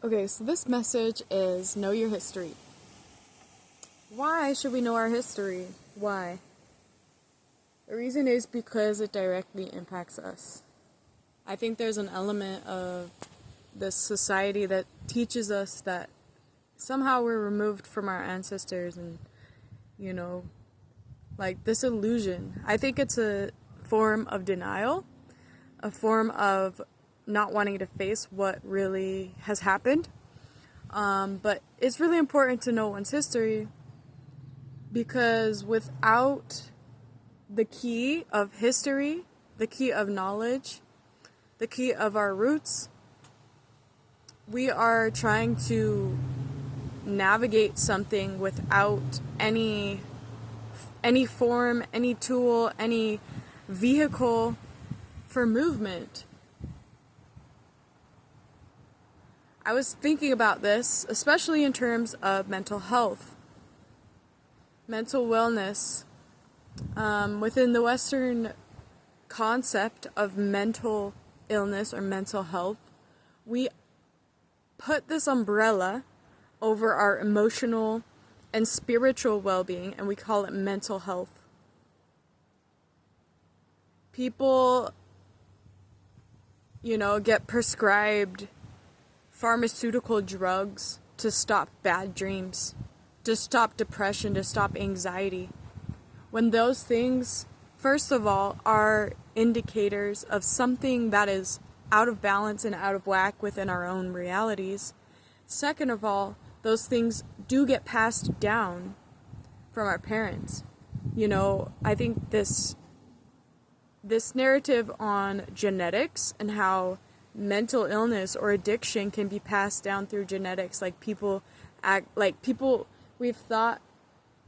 Okay, so this message is know your history. Why should we know our history? Why? The reason is because it directly impacts us. I think there's an element of this society that teaches us that somehow we're removed from our ancestors and, you know, like this illusion. I think it's a form of denial, a form of not wanting to face what really has happened. But it's really important to know one's history because without the key of history, the key of knowledge, the key of our roots, we are trying to navigate something without any form, any tool, any vehicle for movement. I was thinking about this, especially in terms of mental health, mental wellness. Within the Western concept of mental illness or mental health, we put this umbrella over our emotional and spiritual well-being, and we call it mental health. People, get prescribed pharmaceutical drugs to stop bad dreams, to stop depression, to stop anxiety. When those things, first of all, are indicators of something that is out of balance and out of whack within our own realities. Second of all, those things do get passed down from our parents. I think this narrative on genetics and how mental illness or addiction can be passed down through genetics, we've thought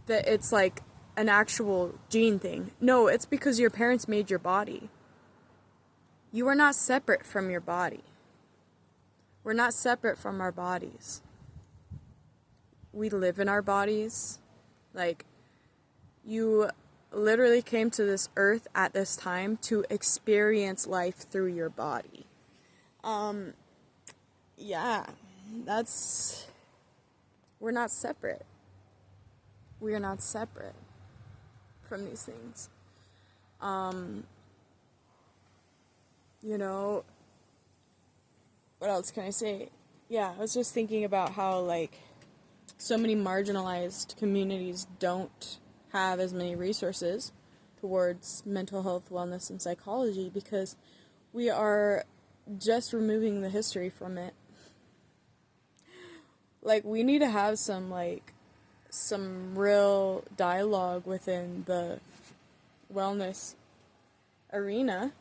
that it's like an actual gene thing. No, it's because your parents made your body. You are not separate from your body. We're not separate from our bodies. We live in our bodies. You literally came to this earth at this time to experience life through your body. We're not separate. We are not separate from these things. What else can I say? Yeah, I was just thinking about how, so many marginalized communities don't have as many resources towards mental health, wellness, and psychology because we are just removing the history from it. We need to have some real dialogue within the wellness arena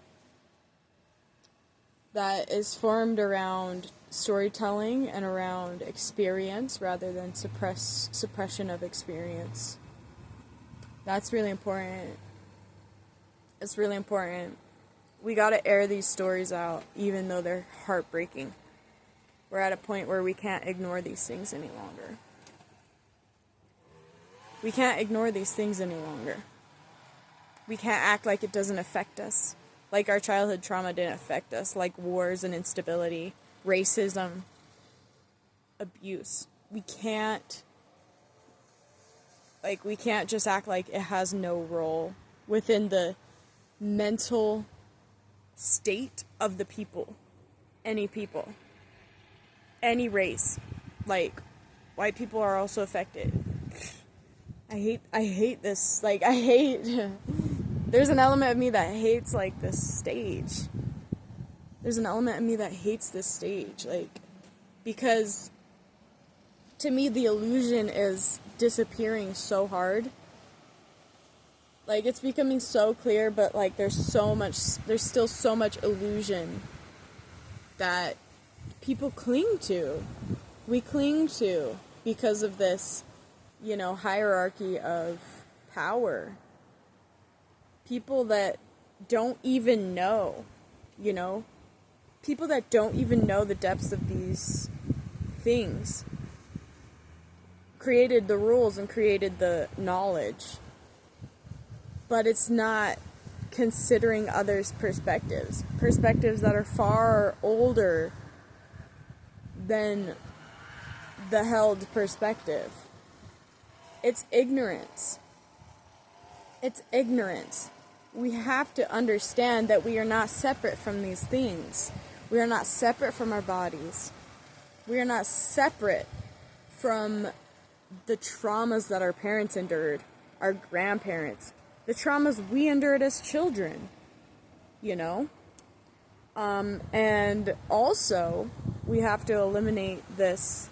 that is formed around storytelling and around experience rather than suppression of experience. That's really important. It's really important. We gotta air these stories out, even though they're heartbreaking. We're at a point where we can't ignore these things any longer. We can't ignore these things any longer. We can't act like it doesn't affect us. Like our childhood trauma didn't affect us, like wars and instability, racism, abuse. We can't just act like it has no role within the mental state of the people. Any people. Any race. White people are also affected. I hate this. There's an element of me that hates, this stage. There's an element of me that hates this stage, because to me the illusion is disappearing so hard. It's becoming so clear, but, there's still so much illusion that people cling to. We cling to because of this, hierarchy of power. People that don't even know, people that don't even know the depths of these things created the rules and created the knowledge, but it's not considering others' perspectives that are far older than the held perspective. It's ignorance. It's ignorance. We have to understand that we are not separate from these things. We are not separate from our bodies. We are not separate from the traumas that our parents endured, our grandparents, the traumas we endured as children, you know? And also, we have to eliminate this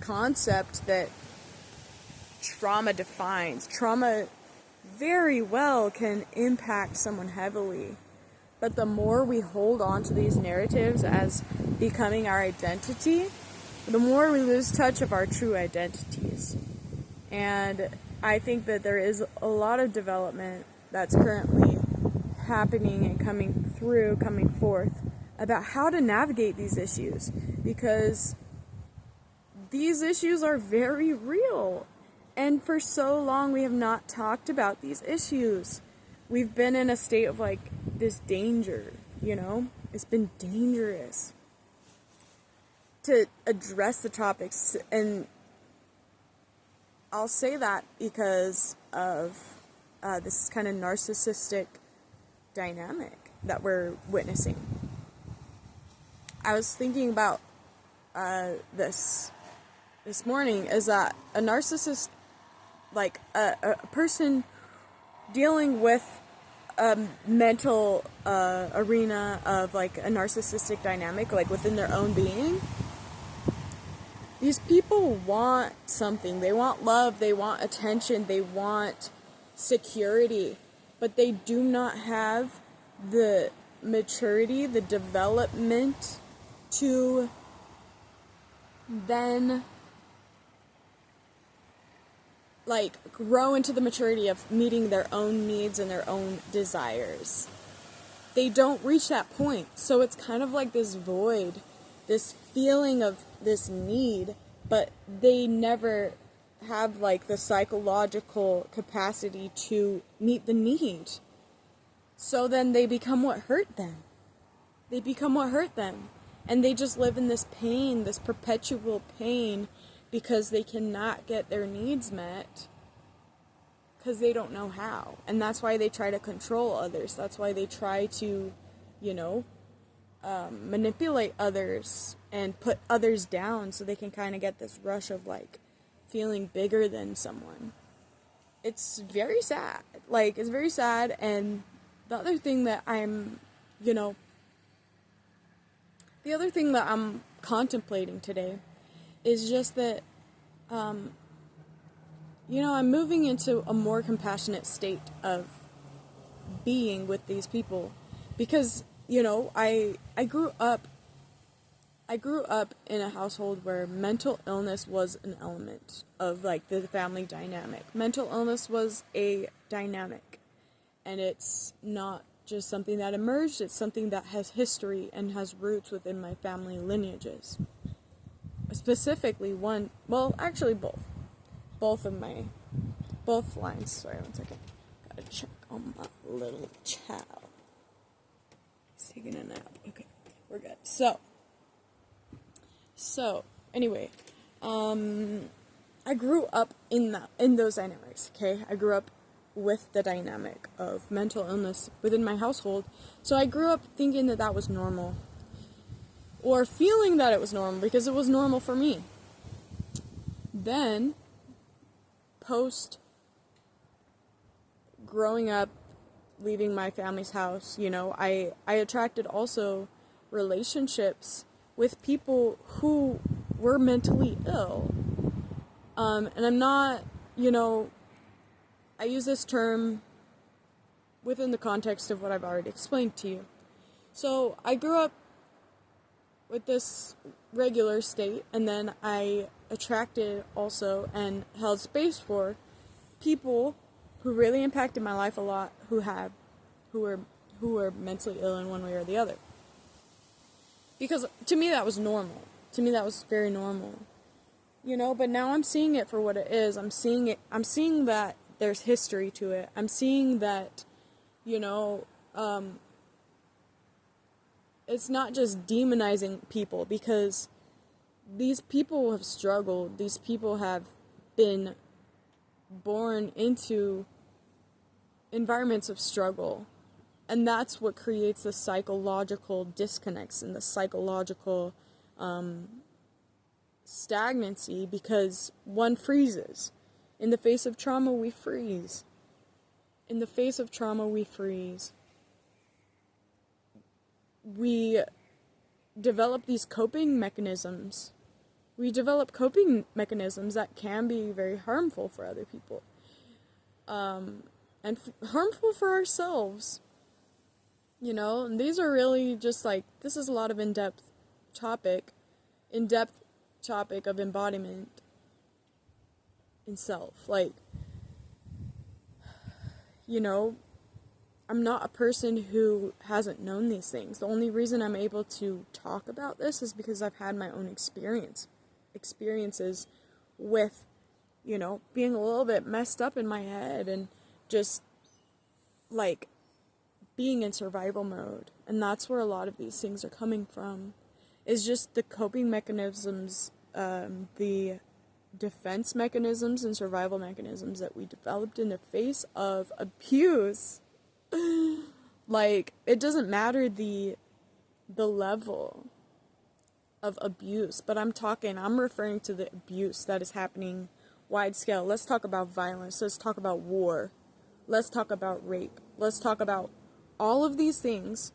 concept that trauma defines. Trauma very well can impact someone heavily. But the more we hold on to these narratives as becoming our identity, the more we lose touch of our true identities. And I think that there is a lot of development that's currently happening and coming forth about how to navigate these issues, because these issues are very real. And for so long we have not talked about these issues. We've been in a state of like this danger, you know? It's been dangerous to address the topics, and I'll say that because of this kind of narcissistic dynamic that we're witnessing. I was thinking about this morning, is that a narcissist, like a person dealing with a mental arena of like a narcissistic dynamic, like within their own being, these people want something. They want love, they want attention, they want security, but they do not have the maturity, the development to then like grow into the maturity of meeting their own needs and their own desires. They don't reach that point. So it's kind of like this void, this feeling of this need, but they never have like the psychological capacity to meet the need. So then they become what hurt them. They become what hurt them. And they just live in this pain, this perpetual pain, because they cannot get their needs met because they don't know how. And that's why they try to control others. That's why they try to, you know, manipulate others and put others down so they can kind of get this rush of like feeling bigger than someone. It's very sad. Like, it's very sad. And the other thing that I'm contemplating today is just that, I'm moving into a more compassionate state of being with these people, because, I grew up in a household where mental illness was an element of, like, the family dynamic. Mental illness was a dynamic, and it's not just something that emerged, it's something that has history and has roots within my family lineages. Specifically both lines. Sorry, 1 second. Gotta check on my little child. He's taking a nap. Okay, we're good. So anyway, I grew up in those dynamics. Okay, I grew up with the dynamic of mental illness within my household. So I grew up thinking that that was normal, or feeling that it was normal because it was normal for me. Then, post growing up, leaving my family's house, I attracted also relationships with people who were mentally ill. And I'm not, I use this term within the context of what I've already explained to you. So I grew up with this regular state, and then I attracted also and held space for people who really impacted my life a lot, who were mentally ill in one way or the other. Because to me that was normal. To me that was very normal. But now I'm seeing it for what it is. I'm seeing that there's history to it. I'm seeing that, it's not just demonizing people, because these people have struggled. These people have been born into environments of struggle. And that's what creates the psychological disconnects and the psychological stagnancy, because one freezes. In the face of trauma, we freeze. In the face of trauma, we freeze. We develop these coping mechanisms. We develop coping mechanisms that can be very harmful for other people. And harmful for ourselves. You know, and these are really just like, this is a lot of in-depth topic of embodiment in self. Like, you know, I'm not a person who hasn't known these things. The only reason I'm able to talk about this is because I've had my own experiences with, you know, being a little bit messed up in my head and just, like, being in survival mode. And that's where a lot of these things are coming from. Is just the coping mechanisms, the defense mechanisms and survival mechanisms that we developed in the face of abuse. Like, it doesn't matter the level of abuse, but I'm referring to the abuse that is happening wide scale. Let's talk about violence. Let's talk about war. Let's talk about rape. Let's talk about all of these things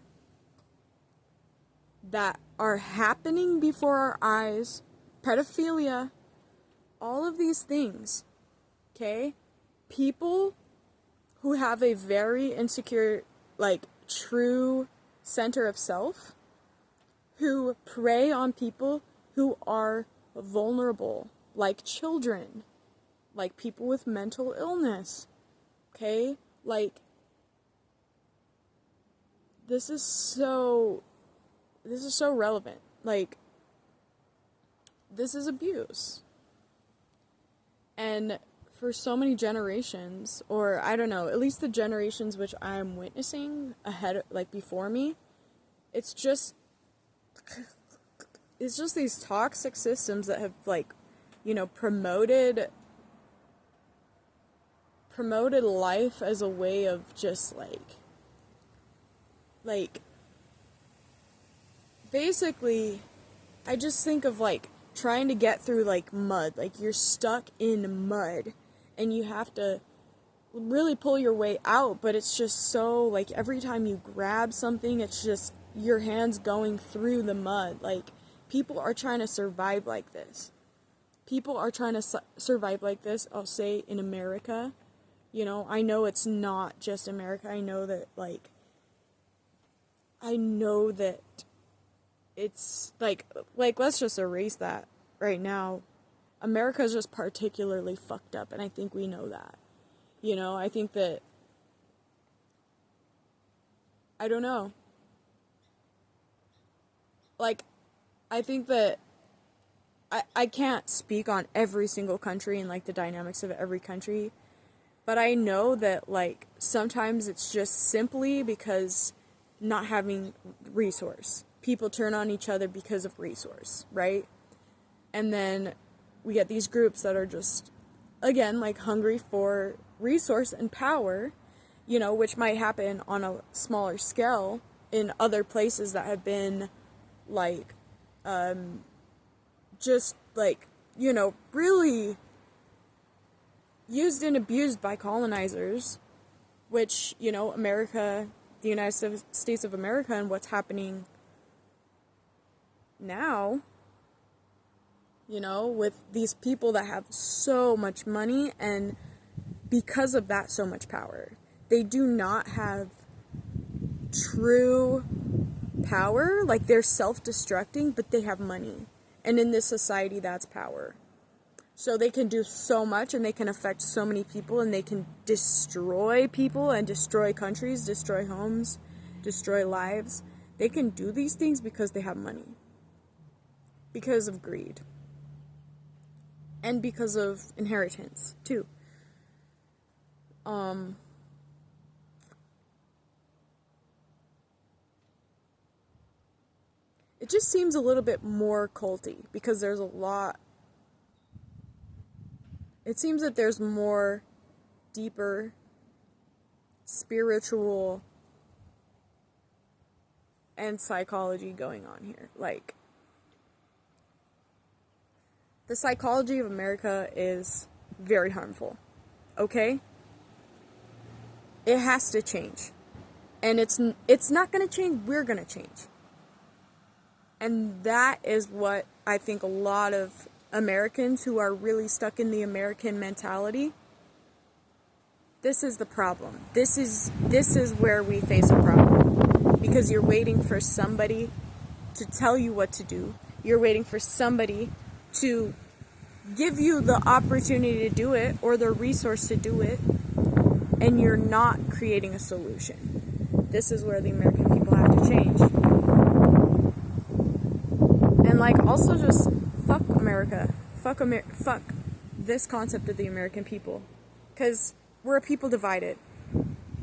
that are happening before our eyes. Pedophilia. All of these things. Okay? People who have a very insecure, like, true center of self, who prey on people who are vulnerable, like children, like people with mental illness, okay? Like, this is so relevant. Like, this is abuse. And for so many generations, or I don't know, at least the generations which I'm witnessing ahead, like before me, it's just these toxic systems that have, like, you know, promoted life as a way of just like basically, I just think of, like, trying to get through, like, mud. Like, you're stuck in mud and you have to really pull your way out, but it's just so, like, every time you grab something, it's just your hands going through the mud. Like, people are trying to survive like this. People are trying to survive like this, I'll say, in America. You know, I know it's not just America. I know that it's, like, let's just erase that right now. America's just particularly fucked up, and I think we know that. You know, I think that, I don't know. Like, I think that I can't speak on every single country and, like, the dynamics of every country, but I know that, like, sometimes it's just simply because not having resource. People turn on each other because of resource, right? And then we get these groups that are just, again, like, hungry for resource and power, you know, which might happen on a smaller scale in other places that have been, like, just, like, you know, really used and abused by colonizers, which, you know, America, the United States of America, and what's happening now, you know, with these people that have so much money and because of that so much power. They do not have true power, like, they're self-destructing, but they have money. And in this society, that's power. So they can do so much, and they can affect so many people, and they can destroy people and destroy countries, destroy homes, destroy lives. They can do these things because they have money. Because of greed. And because of inheritance, too. it just seems a little bit more culty because there's a lot. It seems that there's more deeper spiritual and psychology going on here. Like, the psychology of America is very harmful. Okay? It has to change. And it's not going to change, we're going to change. And that is what I think a lot of Americans who are really stuck in the American mentality, this is the problem. This is where we face a problem. Because you're waiting for somebody to tell you what to do. You're waiting for somebody to give you the opportunity to do it or the resource to do it, and you're not creating a solution. This is where the American people have to change. And like, also just fuck America. Fuck this concept of the American people. Because we're a people divided.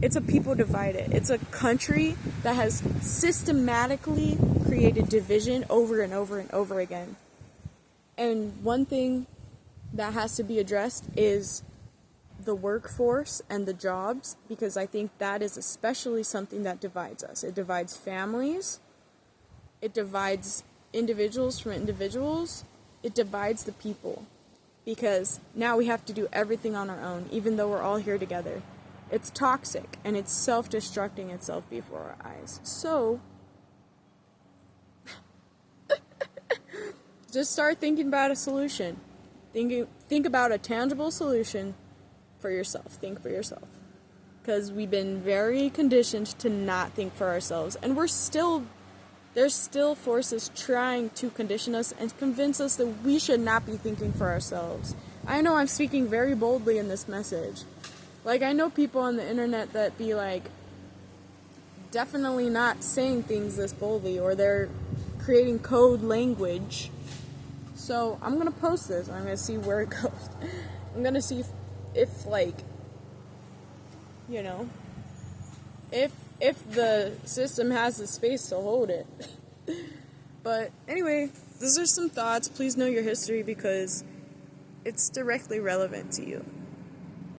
It's a people divided. It's a country that has systematically created division over and over and over again. And one thing that has to be addressed is the workforce and the jobs, because I think that is especially something that divides us. It divides families. It divides individuals from individuals. It divides the people, because now we have to do everything on our own, even though we're all here together. It's toxic, and it's self-destructing itself before our eyes. So, just start thinking about a solution. Think about a tangible solution for yourself. Think for yourself. Because we've been very conditioned to not think for ourselves. And there's still forces trying to condition us and convince us that we should not be thinking for ourselves. I know I'm speaking very boldly in this message. Like, I know people on the internet that be like, definitely not saying things this boldly, or they're creating code language. So I'm gonna post this. I'm gonna see where it goes. I'm gonna see if like, you know, if the system has the space to hold it. But anyway, those are some thoughts. Please know your history because it's directly relevant to you.